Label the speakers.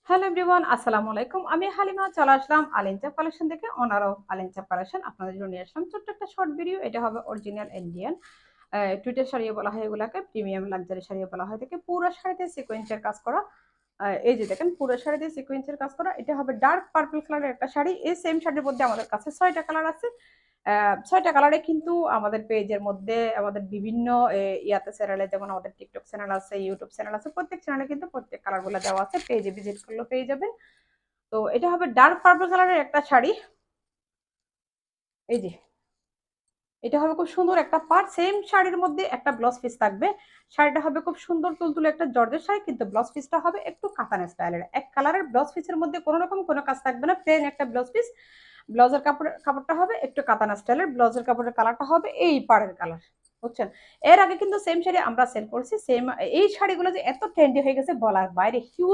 Speaker 1: Hello everyone, আসসালামু আলাইকুম। আমি হালিমা চলে আসলাম আলিনচাপ কালেকশন থেকে। অনার অফ আলিনচাপ কালেকশন আপনাদের জন্য নিয়ে আসলাম ছোট্ট একটা শর্ট ভিডিও। এটা হবে অরিজিনাল ইন্ডিয়ান টুইটার শাড়িও বলা হয় এগুলাকে, প্রিমিয়াম লাক্সারি শাড়িও বলা হয় থাকে। পুরো শাড়িতে সিকোয়েন্সের কাজ করা। এই যে দেখেন পুরো শাড়িতে সিকোয়েন্সের কাজ করা। এটা হবে ডার্ক পার্পল কালারের একটা শাড়ি। এই সেম শাড়ির মধ্যে আমাদের কাছে 6টা কালার আছে। 6টা কালারে কিন্তু আমাদের পেজের মধ্যে আমাদের বিভিন্ন ইয়াতে চ্যানেলে, যেমন আমাদের টিকটক চ্যানেল আছে, ইউটিউব চ্যানেল আছে, প্রত্যেক চ্যানেলে কিন্তু প্রত্যেক কালারগুলো দেওয়া আছে। পেজে ভিজিট করলেও পেয়ে যাবেন। তো এটা হবে ডার্ক পার্পল কালারের একটা শাড়ি। এই যে এটা হবে খুব সুন্দর একটা পার্ট। সেম শাড়ির মধ্যে একটা ব্লাউজ পিস থাকবে। শাড়িটা হবে খুব সুন্দর তুলতুলে একটা জর্জের শাড়ি, কিন্তু ব্লাউজ পিসটা হবে একটু কাতান স্টাইলের। এক কালারের ব্লাউজ পিসের মধ্যে কোনো রকম কোনো কাজ থাকবে না, প্লেন একটা ব্লাউজ পিস। ব্লাউজের কাপড়টা হবে একটু কাতান স্টাইলের। ব্লাউজের কাপড়ের কালারটা হবে এই পাড়ের কালার, বুঝছেন? এর আগে কিন্তু সেম শাড়ি আমরা সেল করছি। সেম এই শাড়িগুলো যে এত ট্রেন্ডি হয়ে গেছে বলার বাইরে, হিউজ